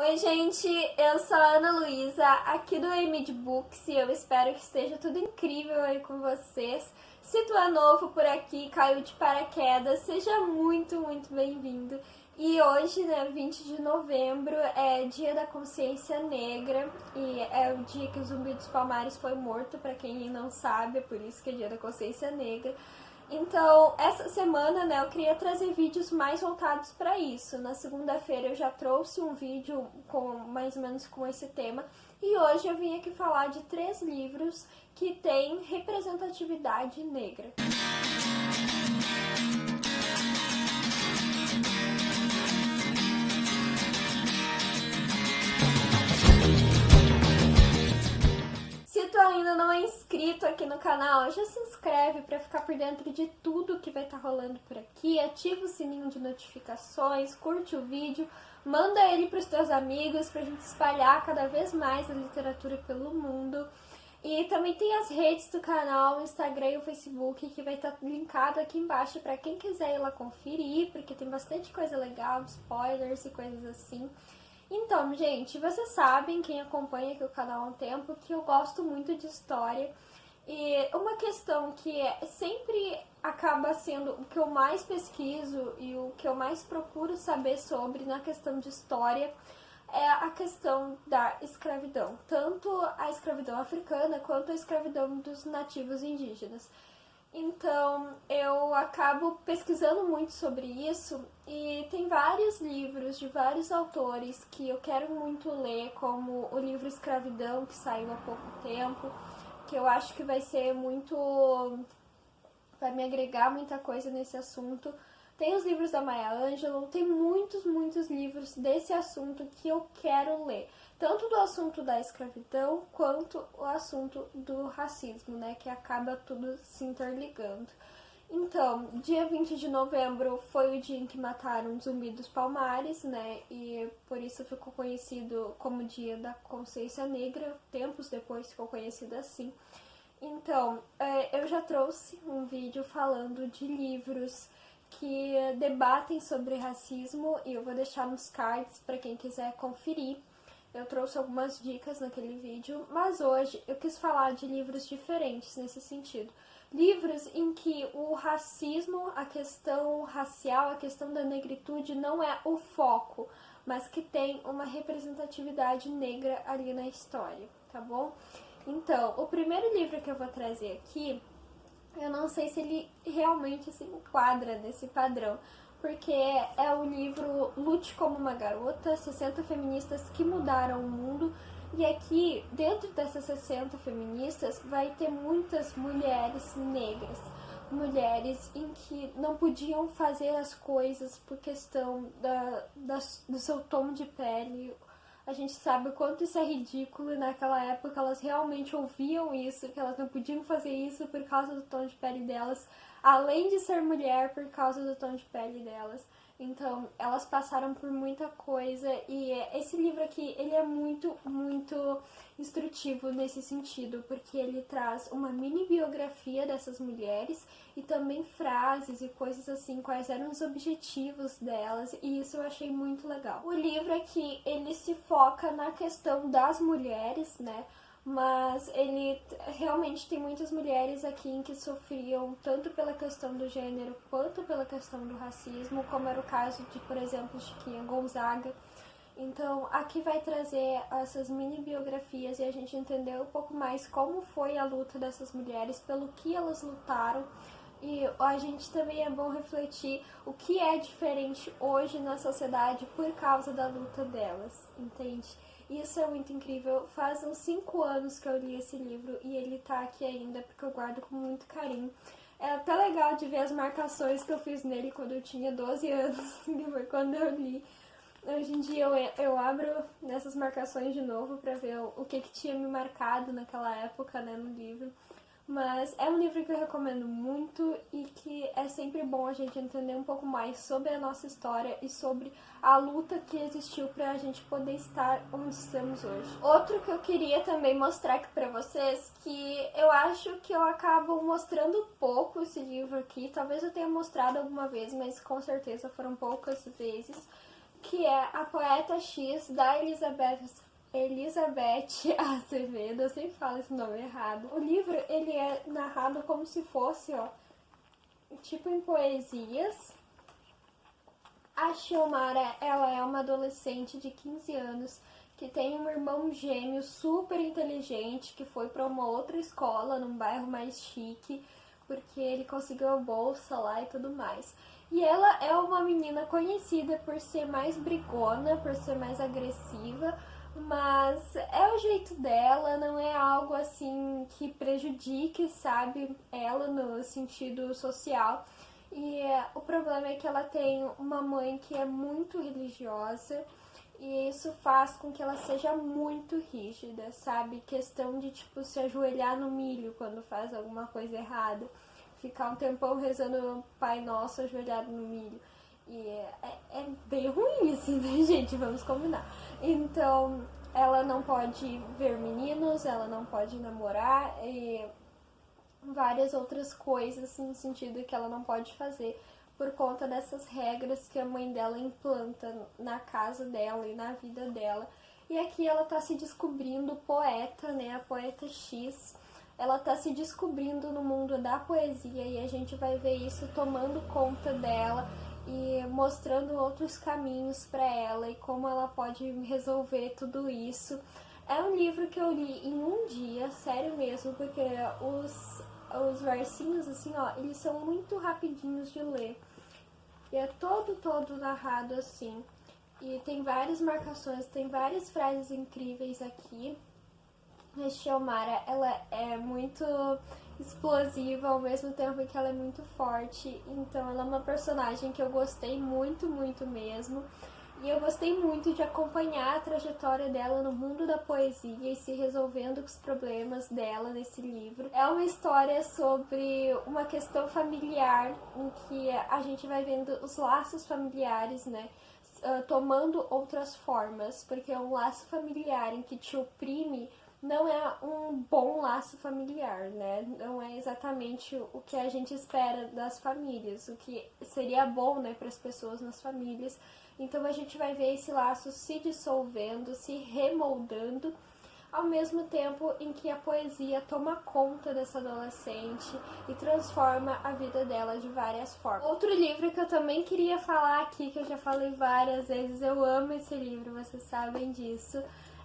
Oi gente, eu sou a Ana Luísa, aqui do Emid Books, e eu espero que esteja tudo incrível aí com vocês. Se tu é novo por aqui, caiu de paraquedas, seja muito bem-vindo. E hoje, né, 20 de novembro, é Dia da Consciência Negra, e é o dia que o Zumbi dos Palmares foi morto, pra quem não sabe, é por isso que é Dia da Consciência Negra. Então, essa semana, né, eu queria trazer vídeos mais voltados para isso. Na segunda-feira eu já trouxe um vídeo com mais ou menos com esse tema. E hoje eu vim aqui falar de 3 livros que têm representatividade negra. Se tu ainda não é inscrito aqui no canal, já se inscreve para ficar por dentro de tudo que vai estar rolando por aqui, ativa o sininho de notificações, curte o vídeo, manda ele para os teus amigos pra gente espalhar cada vez mais a literatura pelo mundo. E também tem as redes do canal, o Instagram e o Facebook, que vai estar linkado aqui embaixo para quem quiser ir lá conferir, porque tem bastante coisa legal, spoilers e coisas assim. Então, gente, vocês sabem, quem acompanha aqui o canal há um tempo, que eu gosto muito de história. E uma questão que sempre acaba sendo o que eu mais pesquiso e o que eu mais procuro saber sobre na questão de história é a questão da escravidão. Tanto a escravidão africana quanto a escravidão dos nativos indígenas. Então, eu acabo pesquisando muito sobre isso e tem vários livros de vários autores que eu quero muito ler, como o livro Escravidão, que saiu há pouco tempo, que eu acho que vai ser muito... vai me agregar muita coisa nesse assunto. Tem os livros da Maya Angelou, tem muitos livros desse assunto que eu quero ler. Tanto do assunto da escravidão, quanto o assunto do racismo, né? Que acaba tudo se interligando. Então, dia 20 de novembro foi o dia em que mataram o Zumbi dos Palmares, né? E por isso ficou conhecido como Dia da Consciência Negra. Tempos depois ficou conhecido assim. Então, eu já trouxe um vídeo falando de livros que debatem sobre racismo e eu vou deixar nos cards para quem quiser conferir. Eu trouxe algumas dicas naquele vídeo, mas hoje eu quis falar de livros diferentes nesse sentido. Livros em que o racismo, a questão racial, a questão da negritude não é o foco, mas que tem uma representatividade negra ali na história, tá bom? Então, o primeiro livro que eu vou trazer aqui, eu não sei se ele realmente se enquadra nesse padrão, porque é o livro Lute como uma Garota, 60 feministas que mudaram o mundo. E aqui, dentro dessas 60 feministas, vai ter muitas mulheres negras. Mulheres em que não podiam fazer as coisas por questão do seu tom de pele. A gente sabe o quanto isso é ridículo, e naquela época elas realmente ouviam isso, que elas não podiam fazer isso por causa do tom de pele delas, além de ser mulher, por causa do tom de pele delas. Então, elas passaram por muita coisa e esse livro aqui, ele é muito instrutivo nesse sentido, porque ele traz uma mini biografia dessas mulheres e também frases e coisas assim, quais eram os objetivos delas, e isso eu achei muito legal. O livro aqui, ele se foca na questão das mulheres, né? Mas ele realmente tem muitas mulheres aqui em que sofriam tanto pela questão do gênero quanto pela questão do racismo, como era o caso de, por exemplo, Chiquinha Gonzaga. Então, aqui vai trazer essas mini biografias e a gente entender um pouco mais como foi a luta dessas mulheres, pelo que elas lutaram. E a gente também é bom refletir o que é diferente hoje na sociedade por causa da luta delas, entende? Isso é muito incrível. Faz uns 5 anos que eu li esse livro e ele tá aqui ainda porque eu guardo com muito carinho. É até legal de ver as marcações que eu fiz nele quando eu tinha 12 anos, que foi quando eu li. Hoje em dia eu abro nessas marcações de novo pra ver o que tinha me marcado naquela época, né, no livro. Mas é um livro que eu recomendo muito e que é sempre bom a gente entender um pouco mais sobre a nossa história e sobre a luta que existiu pra gente poder estar onde estamos hoje. Outro que eu queria também mostrar aqui pra vocês, que eu acho que eu acabo mostrando pouco esse livro aqui, talvez eu tenha mostrado alguma vez, mas com certeza foram poucas vezes, que é A Poeta X, da Elizabeth Azevedo. Eu sempre falo esse nome errado. O livro, ele é narrado como se fosse, ó, tipo em poesias. A Xiomara, ela é uma adolescente de 15 anos que tem um irmão gêmeo super inteligente que foi para uma outra escola, num bairro mais chique, porque ele conseguiu a bolsa lá e tudo mais. E ela é uma menina conhecida por ser mais brigona, por ser mais agressiva, mas é o jeito dela, não é algo assim que prejudique, sabe, ela no sentido social. E o problema é que ela tem uma mãe que é muito religiosa e isso faz com que ela seja muito rígida, sabe? Questão de, tipo, se ajoelhar no milho quando faz alguma coisa errada, ficar um tempão rezando Pai Nosso ajoelhado no milho. E é bem ruim, assim, né, gente? Vamos combinar. Então, ela não pode ver meninos, ela não pode namorar e várias outras coisas no sentido que ela não pode fazer por conta dessas regras que a mãe dela implanta na casa dela e na vida dela. E aqui ela tá se descobrindo poeta, né? A poeta X. Ela tá se descobrindo no mundo da poesia e a gente vai ver isso tomando conta dela e mostrando outros caminhos para ela e como ela pode resolver tudo isso. É um livro que eu li em um dia, sério mesmo, porque os versinhos, assim, ó, eles são muito rapidinhos de ler. E é todo narrado assim. E tem várias marcações, tem várias frases incríveis aqui. A Xiomara, ela é muito explosiva ao mesmo tempo que ela é muito forte. Então ela é uma personagem que eu gostei muito mesmo. E eu gostei muito de acompanhar a trajetória dela no mundo da poesia e se resolvendo os problemas dela nesse livro. É uma história sobre uma questão familiar em que a gente vai vendo os laços familiares, né? Tomando outras formas, porque um laço familiar em que te oprime não é um bom laço familiar, né? Não é exatamente o que a gente espera das famílias, o que seria bom, né, para as pessoas nas famílias. Então a gente vai ver esse laço se dissolvendo, se remoldando, ao mesmo tempo em que a poesia toma conta dessa adolescente e transforma a vida dela de várias formas. Outro livro que eu também queria falar aqui, que eu já falei várias vezes, eu amo esse livro, vocês sabem disso,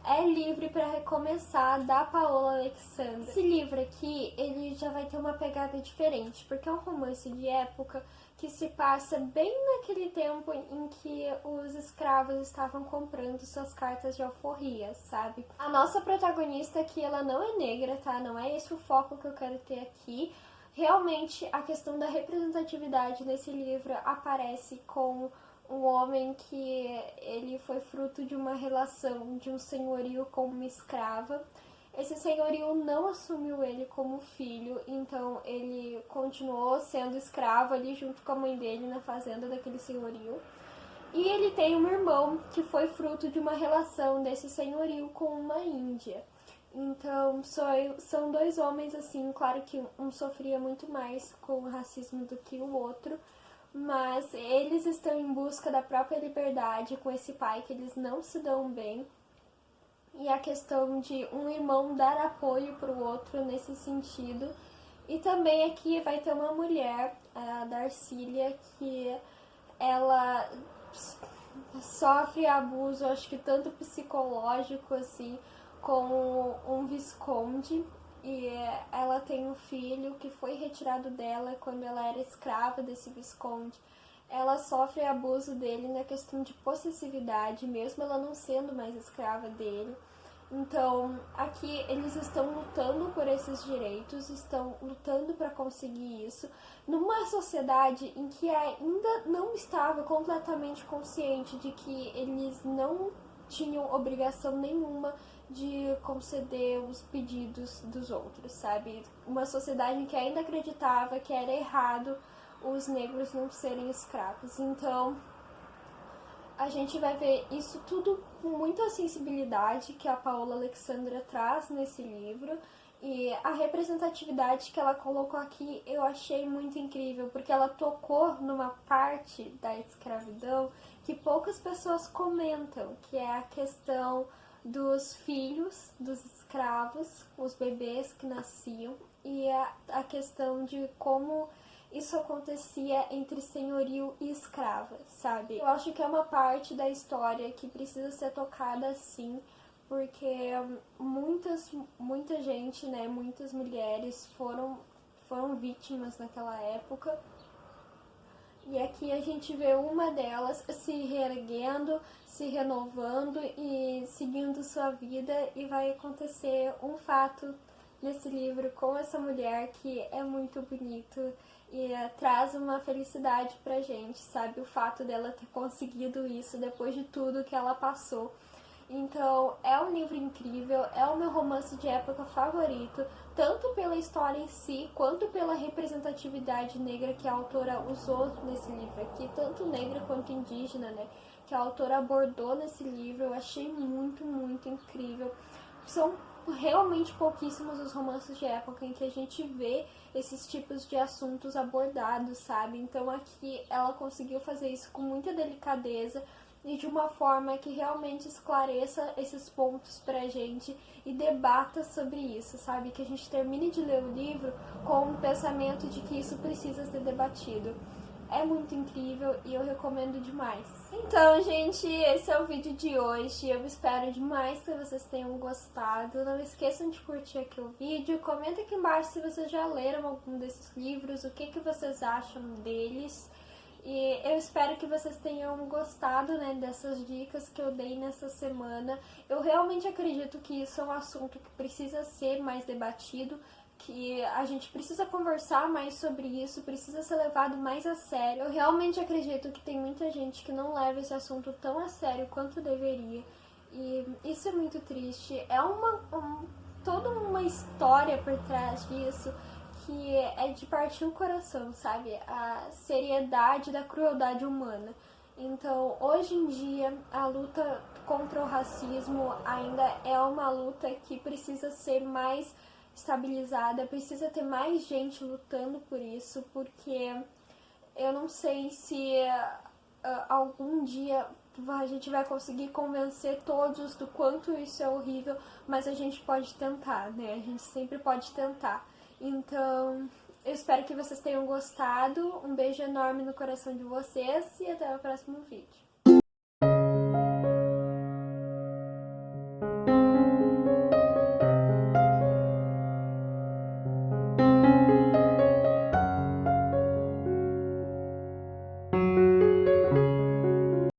é Livre para Recomeçar, da Paola Alexandre. Esse livro aqui, ele já vai ter uma pegada diferente, porque é um romance de época que se passa bem naquele tempo em que os escravos estavam comprando suas cartas de alforria, sabe? A nossa protagonista aqui, ela não é negra, tá? Não é esse o foco que eu quero ter aqui. Realmente, a questão da representatividade nesse livro aparece com um homem que ele foi fruto de uma relação de um senhorio com uma escrava. Esse senhorio não assumiu ele como filho, então ele continuou sendo escravo ali junto com a mãe dele na fazenda daquele senhorio. E ele tem um irmão que foi fruto de uma relação desse senhorio com uma índia. Então são dois homens assim, claro que um sofria muito mais com o racismo do que o outro, mas eles estão em busca da própria liberdade com esse pai que eles não se dão bem. E a questão de um irmão dar apoio para o outro nesse sentido. E também aqui vai ter uma mulher, a Darcília, que ela sofre abuso, acho que tanto psicológico assim, com um visconde. E ela tem um filho que foi retirado dela quando ela era escrava desse visconde. Ela sofre abuso dele na questão de possessividade, mesmo ela não sendo mais escrava dele. Então, aqui eles estão lutando por esses direitos, estão lutando para conseguir isso, numa sociedade em que ainda não estava completamente consciente de que eles não tinham obrigação nenhuma de conceder os pedidos dos outros, sabe? Uma sociedade em que ainda acreditava que era errado os negros não serem escravos. Então, a gente vai ver isso tudo com muita sensibilidade que a Paola Alexandre traz nesse livro. E a representatividade que ela colocou aqui eu achei muito incrível, porque ela tocou numa parte da escravidão que poucas pessoas comentam, que é a questão dos filhos dos escravos, os bebês que nasciam, e a questão de como isso acontecia entre senhorio e escrava, sabe? Eu acho que é uma parte da história que precisa ser tocada assim, porque muita gente, né, muitas mulheres foram vítimas naquela época. E aqui a gente vê uma delas se reerguendo, se renovando e seguindo sua vida, e vai acontecer um fato nesse livro com essa mulher que é muito bonito e traz uma felicidade pra gente, sabe? O fato dela ter conseguido isso depois de tudo que ela passou. Então, é um livro incrível, é o meu romance de época favorito, tanto pela história em si, quanto pela representatividade negra que a autora usou nesse livro aqui, tanto negra quanto indígena, né, que a autora abordou nesse livro. Eu achei muito, muito incrível. São realmente pouquíssimos os romances de época em que a gente vê esses tipos de assuntos abordados, sabe? Então aqui ela conseguiu fazer isso com muita delicadeza e de uma forma que realmente esclareça esses pontos pra gente e debata sobre isso, sabe? Que a gente termine de ler o livro com o pensamento de que isso precisa ser debatido. É muito incrível e eu recomendo demais. Então, gente, esse é o vídeo de hoje. Eu espero demais que vocês tenham gostado. Não esqueçam de curtir aqui o vídeo. Comenta aqui embaixo se vocês já leram algum desses livros, o que vocês acham deles. E eu espero que vocês tenham gostado, né, dessas dicas que eu dei nessa semana. Eu realmente acredito que isso é um assunto que precisa ser mais debatido, que a gente precisa conversar mais sobre isso, precisa ser levado mais a sério. Eu realmente acredito que tem muita gente que não leva esse assunto tão a sério quanto deveria. E isso é muito triste. É toda uma história por trás disso que é de partir o coração, sabe? A seriedade da crueldade humana. Então, hoje em dia, a luta contra o racismo ainda é uma luta que precisa ser mais estabilizada, precisa ter mais gente lutando por isso, porque eu não sei se algum dia a gente vai conseguir convencer todos do quanto isso é horrível, mas a gente pode tentar, né? A gente sempre pode tentar. Então, eu espero que vocês tenham gostado. Um beijo enorme no coração de vocês e até o próximo vídeo.